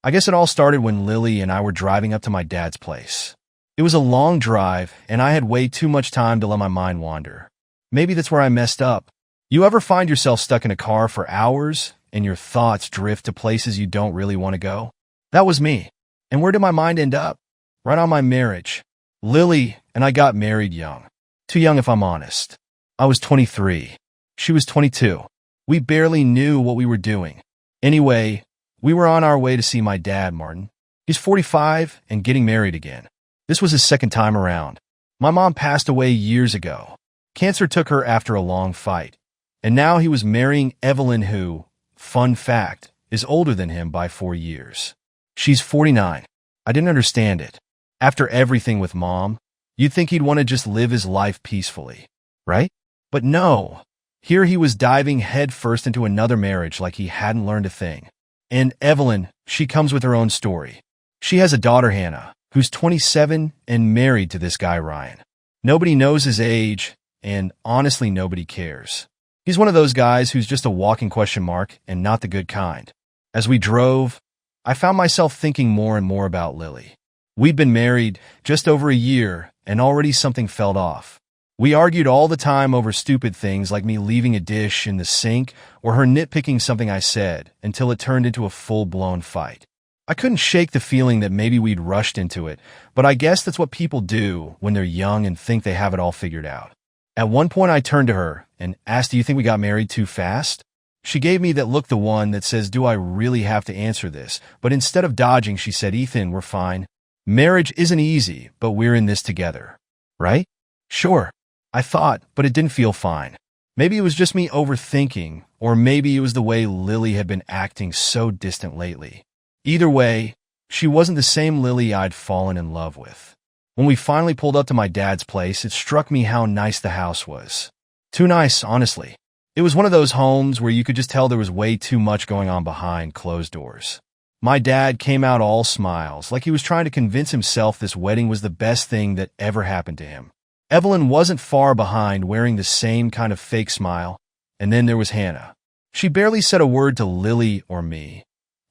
I guess it all started when Lily and I were driving up to my dad's place. It was a long drive, and I had way too much time to let my mind wander. Maybe that's where I messed up. You ever find yourself stuck in a car for hours, and your thoughts drift to places you don't really want to go? That was me. And where did my mind end up? Right on my marriage. Lily and I got married young. Too young if I'm honest. I was 23. She was 22. We barely knew what we were doing. Anyway, we were on our way to see my dad, Martin. He's 45 and getting married again. This was his second time around. My mom passed away years ago. Cancer took her after a long fight. And now he was marrying Evelyn who, fun fact, is older than him by 4 years. She's 49. I didn't understand it. After everything with Mom, you'd think he'd want to just live his life peacefully, right? But no. Here he was diving headfirst into another marriage like he hadn't learned a thing. And Evelyn, she comes with her own story. She has a daughter, Hannah, who's 27 and married to this guy, Ryan. Nobody knows his age, and honestly, nobody cares. He's one of those guys who's just a walking question mark and not the good kind. As we drove, I found myself thinking more and more about Lily. We'd been married just over a year, and already something felt off. We argued all the time over stupid things like me leaving a dish in the sink or her nitpicking something I said until it turned into a full-blown fight. I couldn't shake the feeling that maybe we'd rushed into it, but I guess that's what people do when they're young and think they have it all figured out. At one point I turned to her and asked, "Do you think we got married too fast?" She gave me that look, the one that says, "Do I really have to answer this?" But instead of dodging, she said, "Ethan, we're fine. Marriage isn't easy, but we're in this together. Right?" Sure, I thought, but it didn't feel fine. Maybe it was just me overthinking, or maybe it was the way Lily had been acting so distant lately. Either way, she wasn't the same Lily I'd fallen in love with. When we finally pulled up to my dad's place, it struck me how nice the house was. Too nice, honestly. It was one of those homes where you could just tell there was way too much going on behind closed doors. My dad came out all smiles, like he was trying to convince himself this wedding was the best thing that ever happened to him. Evelyn wasn't far behind, wearing the same kind of fake smile. And then there was Hannah. She barely said a word to Lily or me,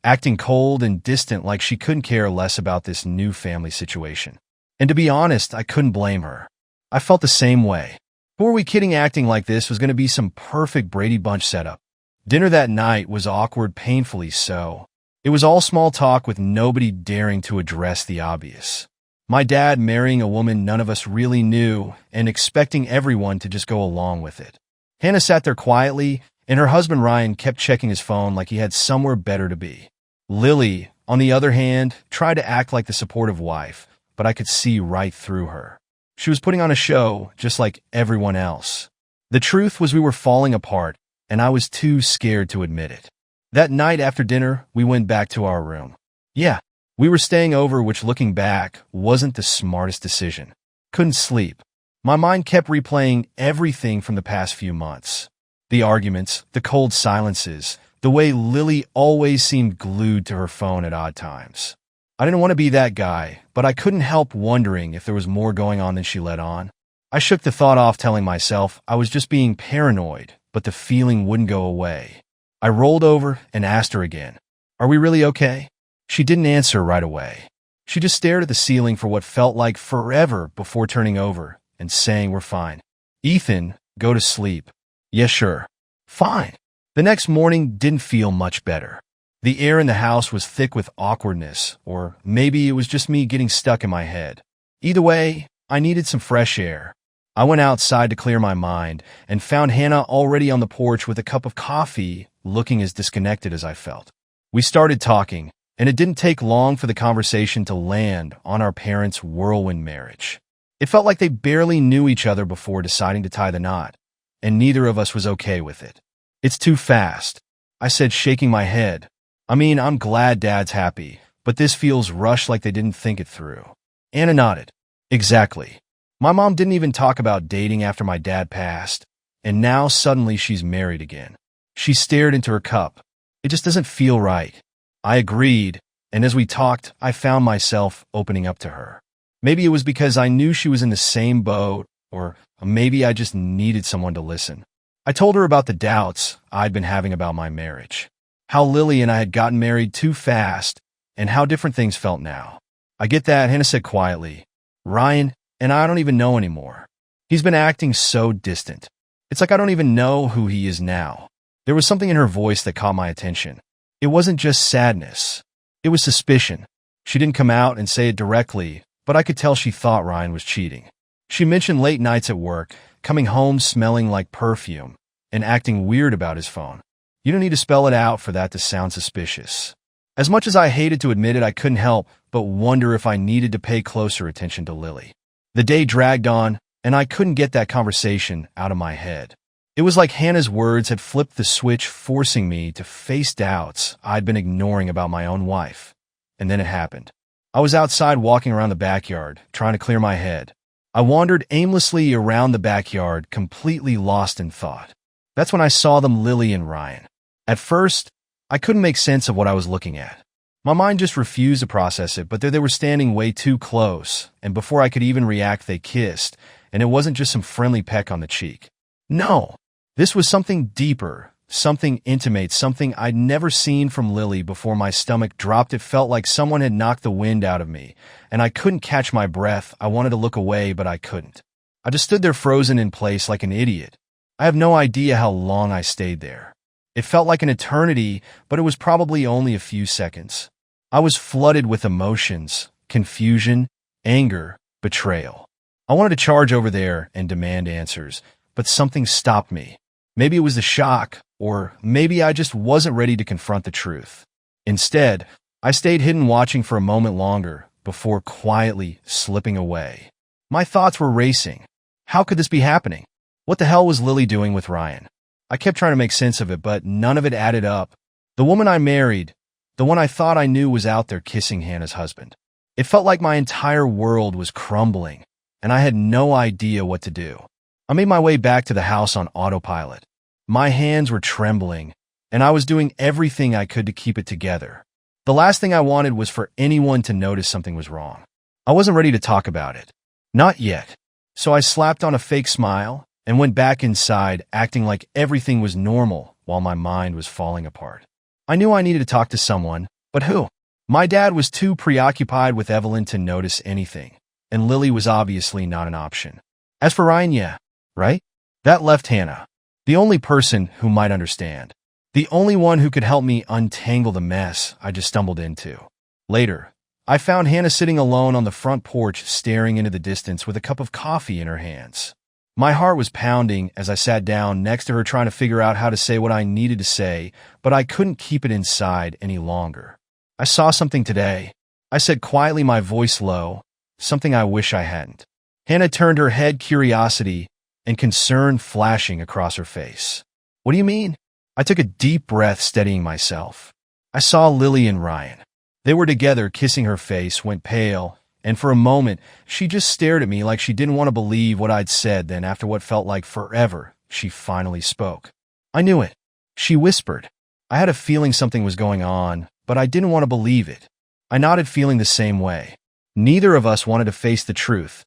acting cold and distant like she couldn't care less about this new family situation. And to be honest, I couldn't blame her. I felt the same way. Who are we kidding, acting like this was going to be some perfect Brady Bunch setup? Dinner that night was awkward, painfully so. It was all small talk with nobody daring to address the obvious. My dad marrying a woman none of us really knew and expecting everyone to just go along with it. Hannah sat there quietly, and her husband Ryan kept checking his phone like he had somewhere better to be. Lily, on the other hand, tried to act like the supportive wife, but I could see right through her. She was putting on a show just like everyone else. The truth was we were falling apart, and I was too scared to admit it. That night after dinner, we went back to our room. Yeah, we were staying over, which looking back wasn't the smartest decision. Couldn't sleep. My mind kept replaying everything from the past few months. The arguments, the cold silences, the way Lily always seemed glued to her phone at odd times. I didn't want to be that guy, but I couldn't help wondering if there was more going on than she let on. I shook the thought off, telling myself I was just being paranoid, but the feeling wouldn't go away. I rolled over and asked her again, "Are we really okay?" She didn't answer right away. She just stared at the ceiling for what felt like forever before turning over and saying, "We're fine." "Ethan, go to sleep." "Yeah, sure." "Fine." The next morning didn't feel much better. The air in the house was thick with awkwardness, or maybe it was just me getting stuck in my head. Either way, I needed some fresh air. I went outside to clear my mind and found Hannah already on the porch with a cup of coffee, looking as disconnected as I felt. We started talking, and it didn't take long for the conversation to land on our parents' whirlwind marriage. It felt like they barely knew each other before deciding to tie the knot, and neither of us was okay with it. "It's too fast," I said, shaking my head. "I mean, I'm glad Dad's happy, but this feels rushed, like they didn't think it through." Anna nodded. "Exactly. My mom didn't even talk about dating after my dad passed, and now suddenly she's married again." She stared into her cup. "It just doesn't feel right." I agreed, and as we talked, I found myself opening up to her. Maybe it was because I knew she was in the same boat, or maybe I just needed someone to listen. I told her about the doubts I'd been having about my marriage. How Lily and I had gotten married too fast, and how different things felt now. I get that, Hannah said quietly. Ryan and I don't even know anymore. He's been acting so distant. It's like I don't even know who he is now. There was something in her voice that caught my attention. It wasn't just sadness. It was suspicion. She didn't come out and say it directly, but I could tell she thought Ryan was cheating. She mentioned late nights at work, coming home smelling like perfume, and acting weird about his phone. You don't need to spell it out for that to sound suspicious. As much as I hated to admit it, I couldn't help but wonder if I needed to pay closer attention to Lily. The day dragged on, and I couldn't get that conversation out of my head. It was like Hannah's words had flipped the switch, forcing me to face doubts I'd been ignoring about my own wife. And then it happened. I was outside walking around the backyard, trying to clear my head. I wandered aimlessly around the backyard, completely lost in thought. That's when I saw them, Lily and Ryan. At first, I couldn't make sense of what I was looking at. My mind just refused to process it, but there they were standing way too close, and before I could even react, they kissed, and it wasn't just some friendly peck on the cheek. No, this was something deeper, something intimate, something I'd never seen from Lily before my stomach dropped. It felt like someone had knocked the wind out of me, and I couldn't catch my breath. I wanted to look away, but I couldn't. I just stood there frozen in place like an idiot. I have no idea how long I stayed there. It felt like an eternity, but it was probably only a few seconds. I was flooded with emotions, confusion, anger, betrayal. I wanted to charge over there and demand answers, but something stopped me. Maybe it was the shock, or maybe I just wasn't ready to confront the truth. Instead, I stayed hidden, watching for a moment longer before quietly slipping away. My thoughts were racing. How could this be happening? What the hell was Lily doing with Ryan? I kept trying to make sense of it, but none of it added up. The woman I married, the one I thought I knew, was out there kissing Hannah's husband. It felt like my entire world was crumbling, and I had no idea what to do. I made my way back to the house on autopilot. My hands were trembling, and I was doing everything I could to keep it together. The last thing I wanted was for anyone to notice something was wrong. I wasn't ready to talk about it. Not yet. So I slapped on a fake smile and went back inside, acting like everything was normal while my mind was falling apart. I knew I needed to talk to someone, but who? My dad was too preoccupied with Evelyn to notice anything, and Lily was obviously not an option. As for Ryan, yeah, right? That left Hannah, the only person who might understand, the only one who could help me untangle the mess I just stumbled into. Later, I found Hannah sitting alone on the front porch, staring into the distance with a cup of coffee in her hands. My heart was pounding as I sat down next to her, trying to figure out how to say what I needed to say, but I couldn't keep it inside any longer. I saw something today, I said quietly, my voice low, something I wish I hadn't. Hannah turned her head, curiosity and concern flashing across her face. What do you mean? I took a deep breath, steadying myself. I saw Lily and Ryan. They were together, kissing. Her face went pale, and for a moment, she just stared at me like she didn't want to believe what I'd said. Then, after what felt like forever, she finally spoke. I knew it. She whispered. I had a feeling something was going on, but I didn't want to believe it. I nodded, feeling the same way. Neither of us wanted to face the truth,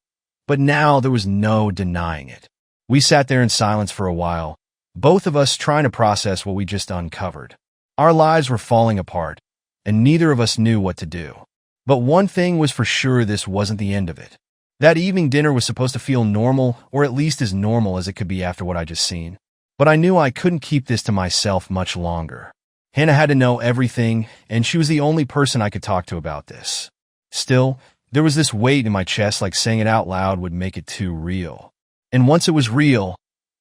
but now there was no denying it. We sat there in silence for a while, both of us trying to process what we just uncovered. Our lives were falling apart, and neither of us knew what to do. But one thing was for sure, this wasn't the end of it. That evening dinner was supposed to feel normal, or at least as normal as it could be after what I just seen. But I knew I couldn't keep this to myself much longer. Hannah had to know everything, and she was the only person I could talk to about this. Still, there was this weight in my chest, like saying it out loud would make it too real. And once it was real,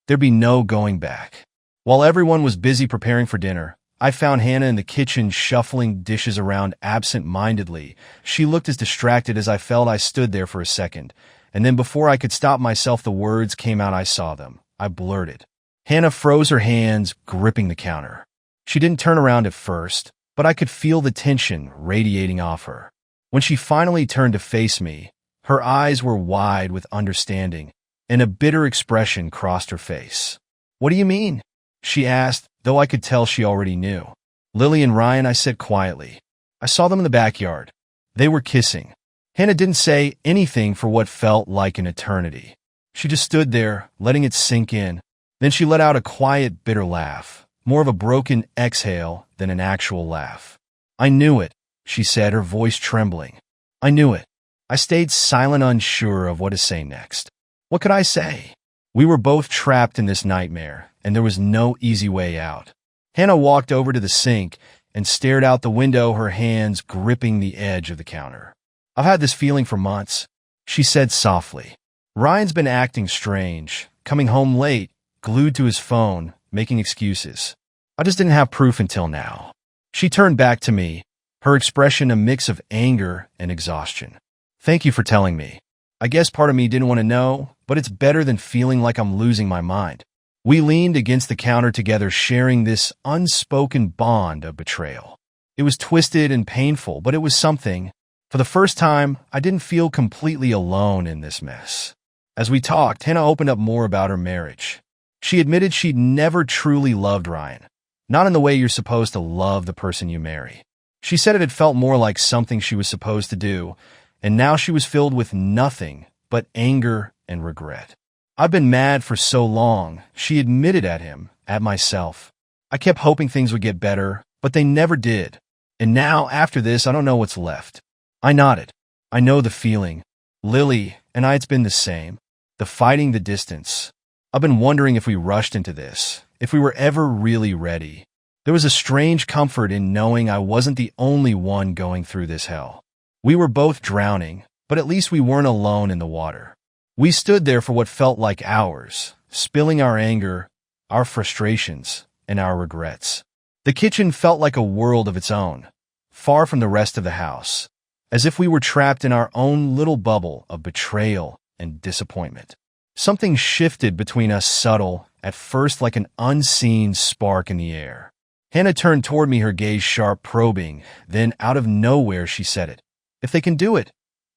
there'd be no going back. While everyone was busy preparing for dinner, I found Hannah in the kitchen, shuffling dishes around absent-mindedly. She looked as distracted as I felt. I stood there for a second, and then before I could stop myself, the words came out. I saw them. I blurted. Hannah froze, her hands gripping the counter. She didn't turn around at first, but I could feel the tension radiating off her. When she finally turned to face me, her eyes were wide with understanding, and a bitter expression crossed her face. What do you mean? She asked, though I could tell she already knew. Lily and Ryan, I said quietly. I saw them in the backyard. They were kissing. Hannah didn't say anything for what felt like an eternity. She just stood there, letting it sink in. Then she let out a quiet, bitter laugh, more of a broken exhale than an actual laugh. I knew it. she said, her voice trembling. I knew it. I stayed silent, unsure of what to say next. What could I say? We were both trapped in this nightmare, and there was no easy way out. Hannah walked over to the sink and stared out the window, her hands gripping the edge of the counter. I've had this feeling for months, she said softly. Ryan's been acting strange, coming home late, glued to his phone, making excuses. I just didn't have proof until now. She turned back to me, her expression a mix of anger and exhaustion. Thank you for telling me. I guess part of me didn't want to know, but it's better than feeling like I'm losing my mind. We leaned against the counter together, sharing this unspoken bond of betrayal. It was twisted and painful, but it was something. For the first time, I didn't feel completely alone in this mess. As we talked, Hannah opened up more about her marriage. She admitted she'd never truly loved Ryan, not in the way you're supposed to love the person you marry. She said it had felt more like something she was supposed to do, and now she was filled with nothing but anger and regret. I've been mad for so long, she admitted, at him, at myself. I kept hoping things would get better, but they never did. And now, after this, I don't know what's left. I nodded. I know the feeling. Lily and I, it's been the same. The fighting, the distance. I've been wondering if we rushed into this, if we were ever really ready. There was a strange comfort in knowing I wasn't the only one going through this hell. We were both drowning, but at least we weren't alone in the water. We stood there for what felt like hours, spilling our anger, our frustrations, and our regrets. The kitchen felt like a world of its own, far from the rest of the house, as if we were trapped in our own little bubble of betrayal and disappointment. Something shifted between us, subtle, at first like an unseen spark in the air. Hannah turned toward me, her gaze sharp, probing. Then, out of nowhere, she said it. If they can do it,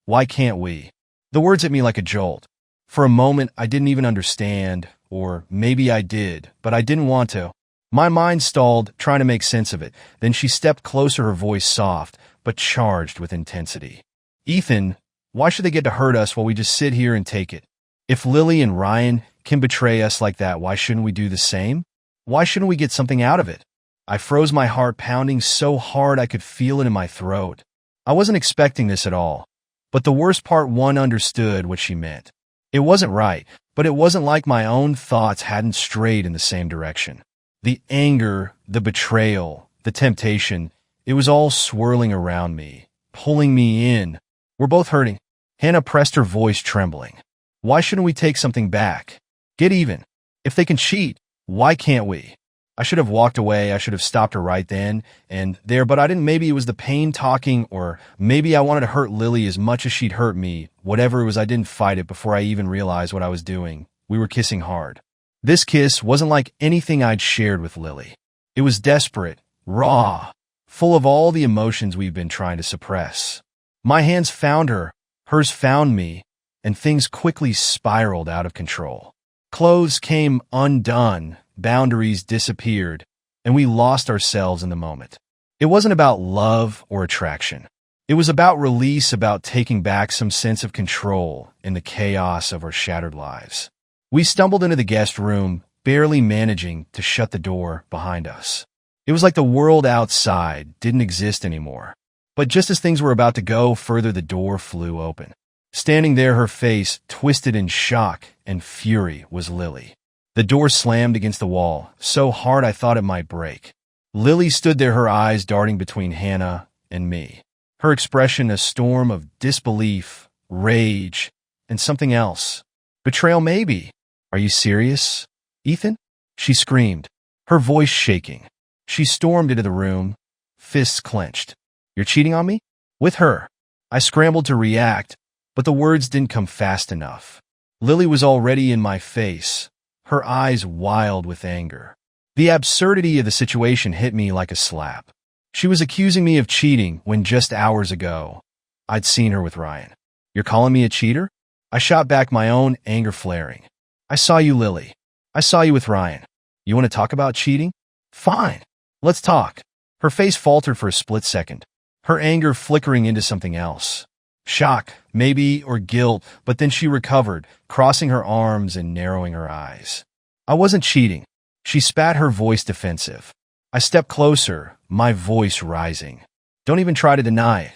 why can't we? The words hit me like a jolt. For a moment, I didn't even understand, or maybe I did, but I didn't want to. My mind stalled, trying to make sense of it. Then she stepped closer, her voice soft, but charged with intensity. Ethan, why should they get to hurt us while we just sit here and take it? If Lily and Ryan can betray us like that, why shouldn't we do the same? Why shouldn't we get something out of it? I froze, my heart pounding so hard I could feel it in my throat. I wasn't expecting this at all. But the worst part, one understood what she meant. It wasn't right, but it wasn't like my own thoughts hadn't strayed in the same direction. The anger, the betrayal, the temptation, it was all swirling around me, pulling me in. We're both hurting. Hannah pressed, her voice trembling. Why shouldn't we take something back? Get even. If they can cheat, why can't we? I should have walked away. I should have stopped her right then and there, but I didn't. Maybe it was the pain talking, or maybe I wanted to hurt Lily as much as she'd hurt me. Whatever it was, I didn't fight it before I even realized what I was doing. We were kissing hard. This kiss wasn't like anything I'd shared with Lily. It was desperate, raw, full of all the emotions we've been trying to suppress. My hands found her, hers found me, and things quickly spiraled out of control. Clothes came undone, boundaries disappeared, and we lost ourselves in the moment. It wasn't about love or attraction. It was about release, about taking back some sense of control in the chaos of our shattered lives. We stumbled into the guest room, barely managing to shut the door behind us. It was like the world outside didn't exist anymore. But just as things were about to go further, the door flew open. Standing there, her face twisted in shock and fury, was Lily. The door slammed against the wall, so hard I thought it might break. Lily stood there, her eyes darting between Hannah and me. Her expression a storm of disbelief, rage, and something else. Betrayal, maybe. Are you serious, Ethan? She screamed, her voice shaking. She stormed into the room, fists clenched. You're cheating on me? With her. I scrambled to react, but the words didn't come fast enough. Lily was already in my face, her eyes wild with anger. The absurdity of the situation hit me like a slap. She was accusing me of cheating when just hours ago I'd seen her with Ryan. You're calling me a cheater? I shot back, my own anger flaring. I saw you, Lily. I saw you with Ryan. You want to talk about cheating? Fine. Let's talk. Her face faltered for a split second, her anger flickering into something else. Shock, maybe, or guilt, but then she recovered, crossing her arms and narrowing her eyes. I wasn't cheating. She spat, her voice defensive. I stepped closer, my voice rising. Don't even try to deny it.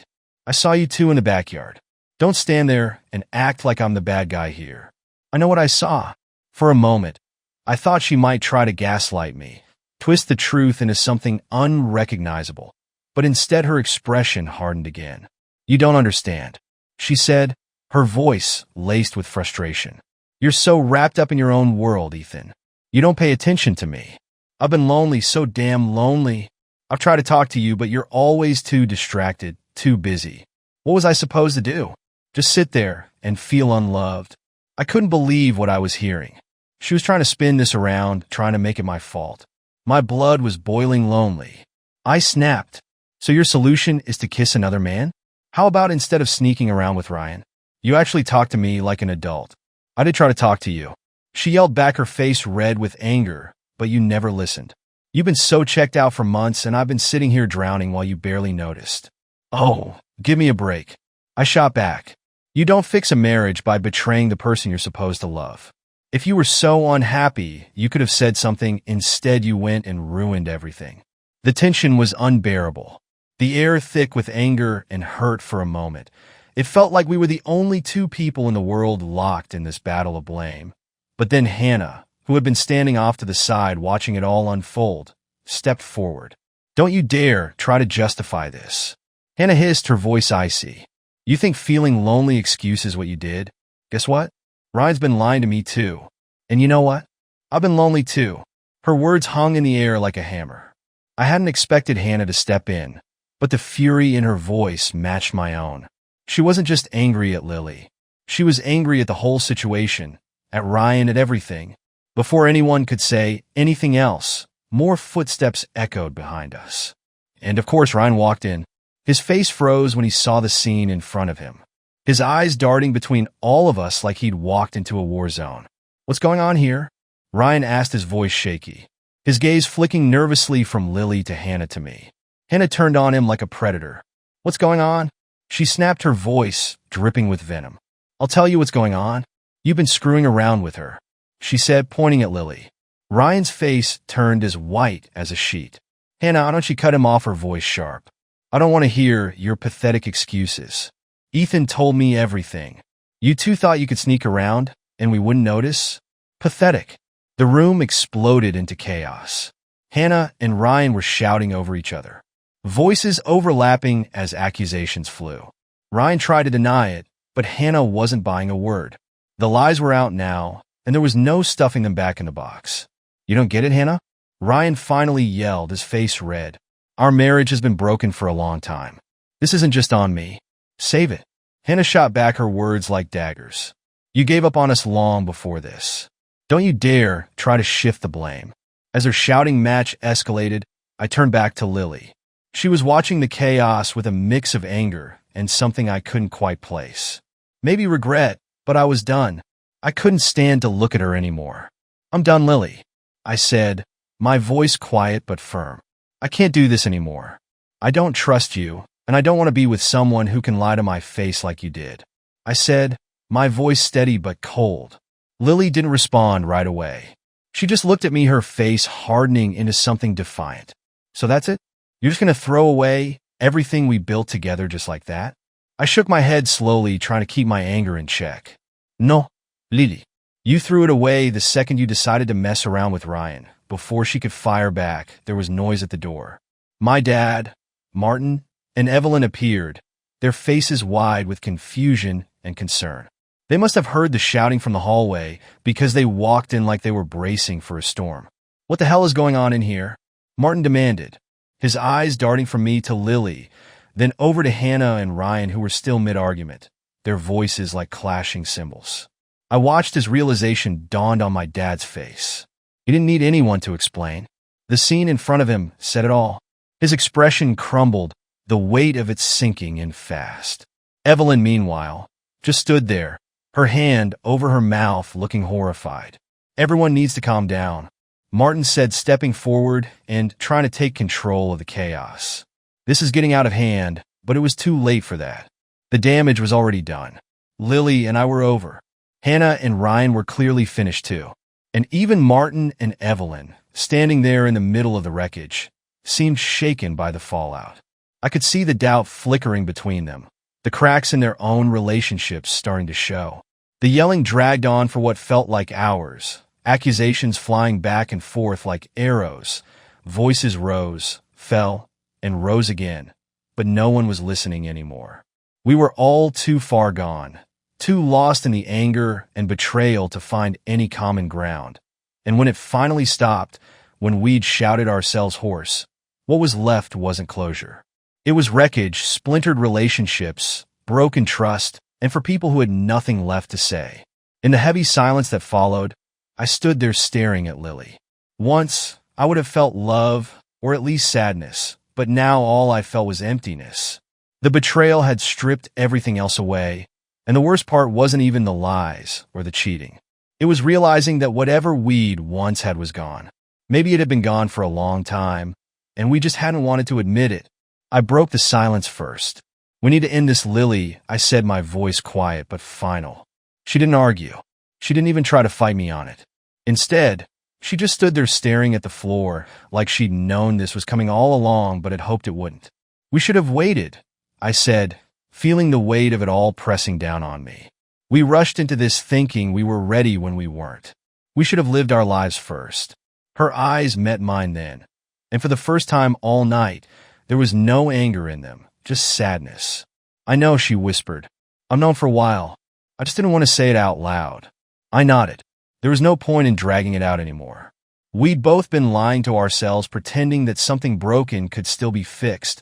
I saw you two in the backyard. Don't stand there and act like I'm the bad guy here. I know what I saw. For a moment, I thought she might try to gaslight me, twist the truth into something unrecognizable, but instead her expression hardened again. You don't understand, she said, her voice laced with frustration. You're so wrapped up in your own world, Ethan. You don't pay attention to me. I've been lonely, so damn lonely. I've tried to talk to you, but you're always too distracted, too busy. What was I supposed to do? Just sit there and feel unloved? I couldn't believe what I was hearing. She was trying to spin this around, trying to make it my fault. My blood was boiling lonely. I snapped. So your solution is to kiss another man? How about instead of sneaking around with Ryan, you actually talk to me like an adult? I did try to talk to you. She yelled back, her face red with anger, but you never listened. You've been so checked out for months, and I've been sitting here drowning while you barely noticed. Oh, give me a break. I shot back. You don't fix a marriage by betraying the person you're supposed to love. If you were so unhappy, you could have said something. Instead, you went and ruined everything. The tension was unbearable. The air thick with anger and hurt for a moment. It felt like we were the only two people in the world locked in this battle of blame. But then Hannah, who had been standing off to the side watching it all unfold, stepped forward. Don't you dare try to justify this. Hannah hissed, her voice icy. You think feeling lonely excuses what you did? Guess what? Ryan's been lying to me too. And you know what? I've been lonely too. Her words hung in the air like a hammer. I hadn't expected Hannah to step in, but the fury in her voice matched my own. She wasn't just angry at Lily. She was angry at the whole situation, at Ryan, at everything. Before anyone could say anything else, more footsteps echoed behind us. And of course, Ryan walked in. His face froze when he saw the scene in front of him, his eyes darting between all of us like he'd walked into a war zone. What's going on here? Ryan asked, his voice shaky, his gaze flicking nervously from Lily to Hannah to me. Hannah turned on him like a predator. What's going on? She snapped, her voice dripping with venom. I'll tell you what's going on. You've been screwing around with her, she said, pointing at Lily. Ryan's face turned as white as a sheet. Hannah, why don't you cut him off, her voice sharp. I don't want to hear your pathetic excuses. Ethan told me everything. You two thought you could sneak around and we wouldn't notice? Pathetic. The room exploded into chaos. Hannah and Ryan were shouting over each other, voices overlapping as accusations flew. Ryan tried to deny it, but Hannah wasn't buying a word. The lies were out now, and there was no stuffing them back in the box. You don't get it, Hannah? Ryan finally yelled, his face red. Our marriage has been broken for a long time. This isn't just on me. Save it. Hannah shot back, her words like daggers. You gave up on us long before this. Don't you dare try to shift the blame. As their shouting match escalated, I turned back to Lily. She was watching the chaos with a mix of anger and something I couldn't quite place. Maybe regret, but I was done. I couldn't stand to look at her anymore. I'm done, Lily, I said, my voice quiet but firm. I can't do this anymore. I don't trust you, and I don't want to be with someone who can lie to my face like you did, I said, my voice steady but cold. Lily didn't respond right away. She just looked at me, her face hardening into something defiant. So that's it? You're just going to throw away everything we built together just like that? I shook my head slowly, trying to keep my anger in check. No, Lily. You threw it away the second you decided to mess around with Ryan. Before she could fire back, there was noise at the door. My dad, Martin, and Evelyn appeared, their faces wide with confusion and concern. They must have heard the shouting from the hallway because they walked in like they were bracing for a storm. What the hell is going on in here? Martin demanded, his eyes darting from me to Lily, then over to Hannah and Ryan, who were still mid-argument, their voices like clashing cymbals. I watched as realization dawned on my dad's face. He didn't need anyone to explain. The scene in front of him said it all. His expression crumbled, the weight of it sinking in fast. Evelyn, meanwhile, just stood there, her hand over her mouth, looking horrified. Everyone needs to calm down, Martin said, stepping forward and trying to take control of the chaos. This is getting out of hand, but it was too late for that. The damage was already done. Lily and I were over. Hannah and Ryan were clearly finished too. And even Martin and Evelyn, standing there in the middle of the wreckage, seemed shaken by the fallout. I could see the doubt flickering between them, the cracks in their own relationships starting to show. The yelling dragged on for what felt like hours, accusations flying back and forth like arrows. Voices rose, fell, and rose again, but no one was listening anymore. We were all too far gone, too lost in the anger and betrayal to find any common ground. And when it finally stopped, when we'd shouted ourselves hoarse, what was left wasn't closure. It was wreckage, splintered relationships, broken trust, and for people who had nothing left to say. In the heavy silence that followed, I stood there staring at Lily. Once, I would have felt love, or at least sadness, but now all I felt was emptiness. The betrayal had stripped everything else away, and the worst part wasn't even the lies or the cheating. It was realizing that whatever we'd once had was gone. Maybe it had been gone for a long time, and we just hadn't wanted to admit it. I broke the silence first. "We need to end this, Lily," I said, my voice quiet but final. She didn't argue. She didn't even try to fight me on it. Instead, she just stood there staring at the floor, like she'd known this was coming all along but had hoped it wouldn't. "We should have waited," I said, feeling the weight of it all pressing down on me. "We rushed into this thinking we were ready when we weren't. We should have lived our lives first." Her eyes met mine then, and for the first time all night, there was no anger in them, just sadness. "I know," she whispered. "I've known for a while. I just didn't want to say it out loud." I nodded. There was no point in dragging it out anymore. We'd both been lying to ourselves, pretending that something broken could still be fixed.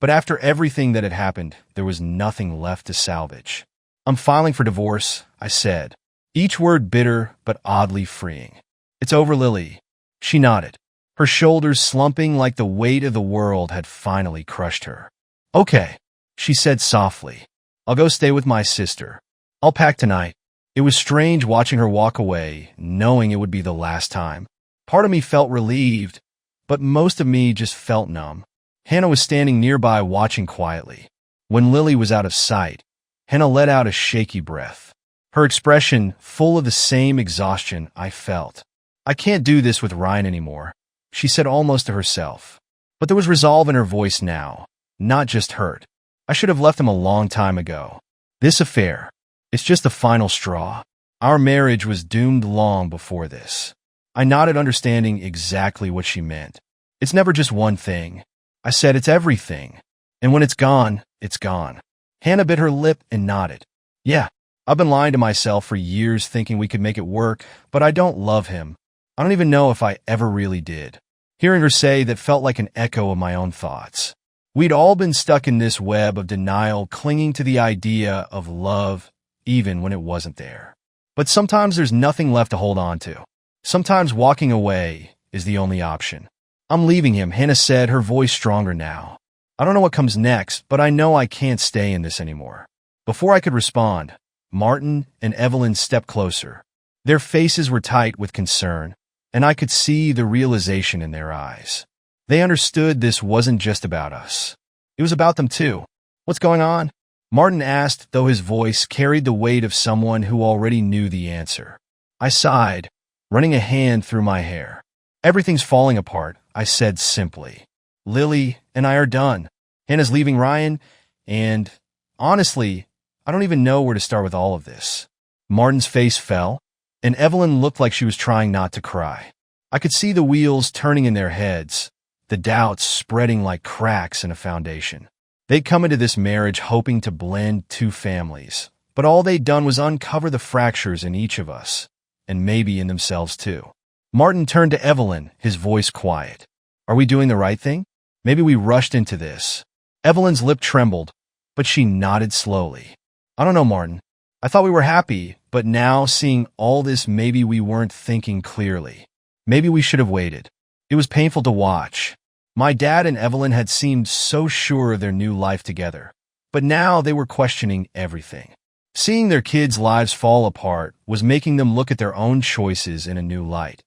But after everything that had happened, there was nothing left to salvage. "I'm filing for divorce," I said, each word bitter but oddly freeing. "It's over, Lily." She nodded, her shoulders slumping like the weight of the world had finally crushed her. "Okay," she said softly. "I'll go stay with my sister. I'll pack tonight." It was strange watching her walk away, knowing it would be the last time. Part of me felt relieved, but most of me just felt numb. Hannah was standing nearby watching quietly. When Lily was out of sight, Hannah let out a shaky breath, her expression full of the same exhaustion I felt. "I can't do this with Ryan anymore," she said almost to herself. But there was resolve in her voice now, not just hurt. "I should have left him a long time ago. This affair, it's just the final straw. Our marriage was doomed long before this." I nodded, understanding exactly what she meant. "It's never just one thing," I said. "It's everything. And when it's gone, it's gone." Hannah bit her lip and nodded. "Yeah, I've been lying to myself for years thinking we could make it work, but I don't love him. I don't even know if I ever really did." Hearing her say that felt like an echo of my own thoughts. We'd all been stuck in this web of denial, clinging to the idea of love, even when it wasn't there. But sometimes there's nothing left to hold on to. Sometimes walking away is the only option. "I'm leaving him," Hannah said, her voice stronger now. "I don't know what comes next, but I know I can't stay in this anymore." Before I could respond, Martin and Evelyn stepped closer. Their faces were tight with concern, and I could see the realization in their eyes. They understood this wasn't just about us. It was about them too. "What's going on?" Martin asked, though his voice carried the weight of someone who already knew the answer. I sighed, running a hand through my hair. "Everything's falling apart," I said simply. "Lily and I are done. Hannah's leaving Ryan, and honestly, I don't even know where to start with all of this." Martin's face fell, and Evelyn looked like she was trying not to cry. I could see the wheels turning in their heads, the doubts spreading like cracks in a foundation. They'd come into this marriage hoping to blend two families, but all they'd done was uncover the fractures in each of us, and maybe in themselves too. Martin turned to Evelyn, his voice quiet. "Are we doing the right thing? Maybe we rushed into this." Evelyn's lip trembled, but she nodded slowly. "I don't know, Martin. I thought we were happy, but now, seeing all this, maybe we weren't thinking clearly. Maybe we should have waited." It was painful to watch. My dad and Evelyn had seemed so sure of their new life together, but now they were questioning everything. Seeing their kids' lives fall apart was making them look at their own choices in a new light,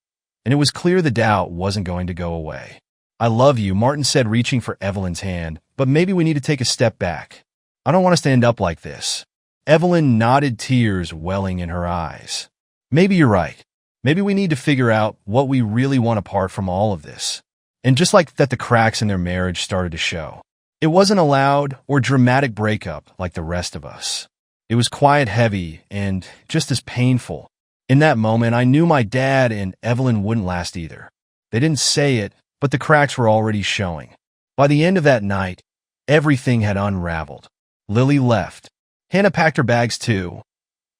and it was clear the doubt wasn't going to go away. "I love you," Martin said, reaching for Evelyn's hand, "but maybe we need to take a step back. I don't want us to end up like this." Evelyn nodded, tears welling in her eyes. "Maybe you're right. Maybe we need to figure out what we really want apart from all of this." And just like that, the cracks in their marriage started to show. It wasn't a loud or dramatic breakup like the rest of us. It was quiet, heavy, and just as painful. In that moment, I knew my dad and Evelyn wouldn't last either. They didn't say it, but the cracks were already showing. By the end of that night, everything had unraveled. Lily left. Hannah packed her bags too,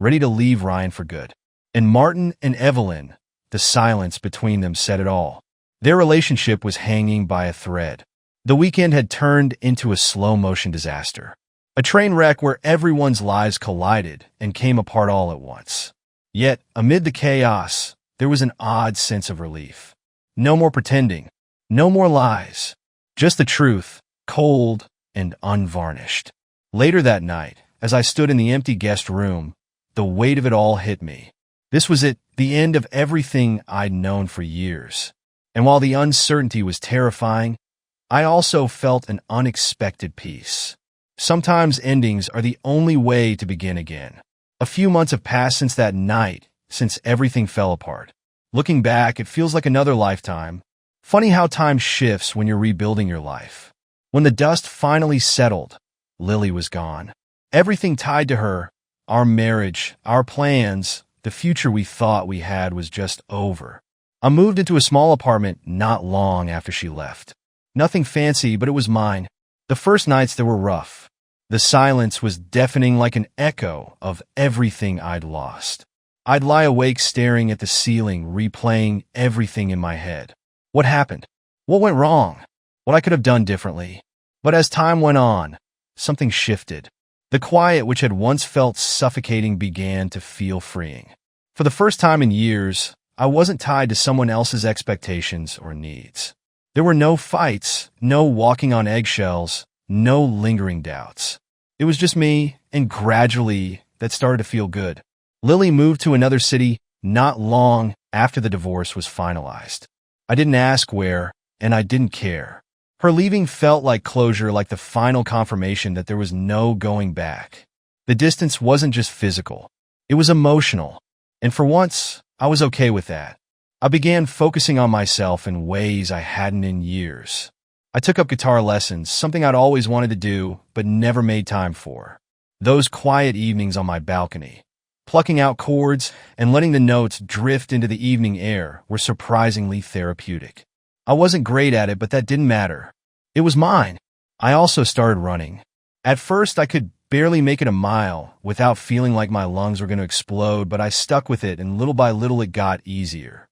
ready to leave Ryan for good. And Martin and Evelyn, the silence between them said it all. Their relationship was hanging by a thread. The weekend had turned into a slow-motion disaster. A train wreck where everyone's lives collided and came apart all at once. Yet, amid the chaos, there was an odd sense of relief. No more pretending. No more lies. Just the truth, cold and unvarnished. Later that night, as I stood in the empty guest room, the weight of it all hit me. This was it, the end of everything I'd known for years. And while the uncertainty was terrifying, I also felt an unexpected peace. Sometimes endings are the only way to begin again. A few months have passed since that night, since everything fell apart. Looking back, it feels like another lifetime. Funny how time shifts when you're rebuilding your life. When the dust finally settled, Lily was gone. Everything tied to her, our marriage, our plans, the future we thought we had was just over. I moved into a small apartment not long after she left. Nothing fancy, but it was mine. The first nights they were rough. The silence was deafening like an echo of everything I'd lost. I'd lie awake staring at the ceiling, replaying everything in my head. What happened? What went wrong? What I could have done differently? But as time went on, something shifted. The quiet which had once felt suffocating began to feel freeing. For the first time in years, I wasn't tied to someone else's expectations or needs. There were no fights, no walking on eggshells, no lingering doubts. It was just me, and gradually, that started to feel good. Lily moved to another city not long after the divorce was finalized. I didn't ask where, and I didn't care. Her leaving felt like closure, like the final confirmation that there was no going back. The distance wasn't just physical. It was emotional. And for once, I was okay with that. I began focusing on myself in ways I hadn't in years. I took up guitar lessons, something I'd always wanted to do, but never made time for. Those quiet evenings on my balcony, plucking out chords and letting the notes drift into the evening air, were surprisingly therapeutic. I wasn't great at it, but that didn't matter. It was mine. I also started running. At first, I could barely make it a mile without feeling like my lungs were going to explode, but I stuck with it, and little by little it got easier.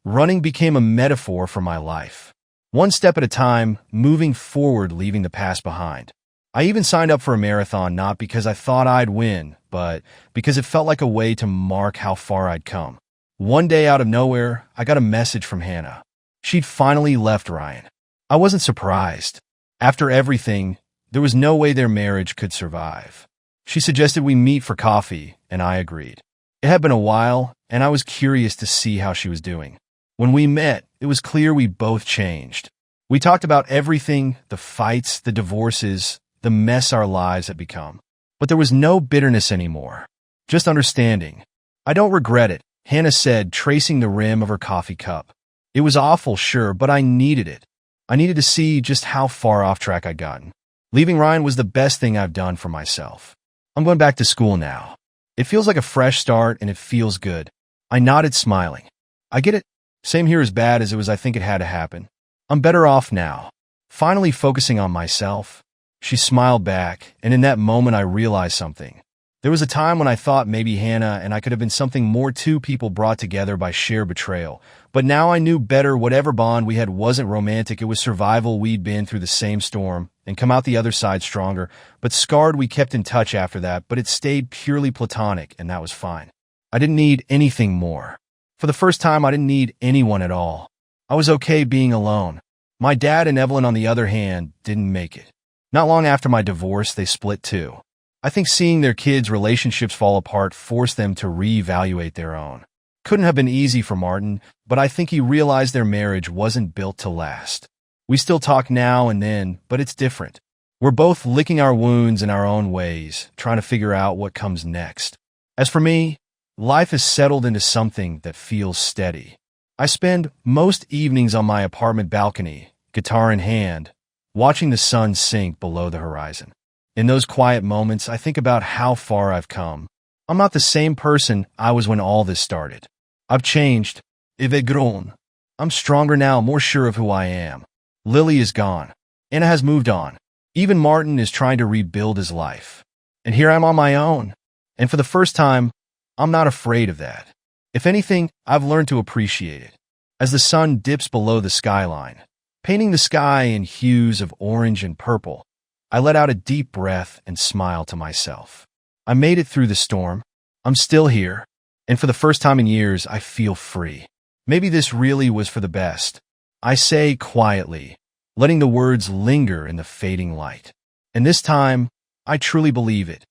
Running became a metaphor for my life. One step at a time, moving forward, leaving the past behind. I even signed up for a marathon, not because I thought I'd win, but because it felt like a way to mark how far I'd come. One day, out of nowhere, I got a message from Hannah. She'd finally left Ryan. I wasn't surprised. After everything, there was no way their marriage could survive. She suggested we meet for coffee, and I agreed. It had been a while, and I was curious to see how she was doing. When we met, it was clear we both changed. We talked about everything, the fights, the divorces, the mess our lives had become. But there was no bitterness anymore. Just understanding. I don't regret it, Hannah said, tracing the rim of her coffee cup. It was awful, sure, but I needed it. I needed to see just how far off track I'd gotten. Leaving Ryan was the best thing I've done for myself. I'm going back to school now. It feels like a fresh start, and it feels good. I nodded, smiling. I get it. Same here, as bad as it was. I think it had to happen. I'm better off now. Finally focusing on myself. She smiled back, and in that moment I realized something. There was a time when I thought maybe Hannah and I could have been something more, two people brought together by sheer betrayal. But now I knew better. Whatever bond we had wasn't romantic. It was survival. We'd been through the same storm and come out the other side stronger. But scarred, we kept in touch after that, but it stayed purely platonic, and that was fine. I didn't need anything more. For the first time, I didn't need anyone at all. I was okay being alone. My dad and Evelyn, on the other hand, didn't make it. Not long after my divorce, they split too. I think seeing their kids' relationships fall apart forced them to reevaluate their own. Couldn't have been easy for Martin, but I think he realized their marriage wasn't built to last. We still talk now and then, but it's different. We're both licking our wounds in our own ways, trying to figure out what comes next. As for me, life has settled into something that feels steady. I spend most evenings on my apartment balcony, guitar in hand, watching the sun sink below the horizon. In those quiet moments, I think about how far I've come. I'm not the same person I was when all this started. I've changed. I've grown. I'm stronger now, more sure of who I am. Lily is gone. Anna has moved on. Even Martin is trying to rebuild his life. And here I'm on my own. And for the first time, I'm not afraid of that. If anything, I've learned to appreciate it. As the sun dips below the skyline, painting the sky in hues of orange and purple, I let out a deep breath and smile to myself. I made it through the storm. I'm still here. And for the first time in years, I feel free. Maybe this really was for the best. I say quietly, letting the words linger in the fading light. And this time, I truly believe it.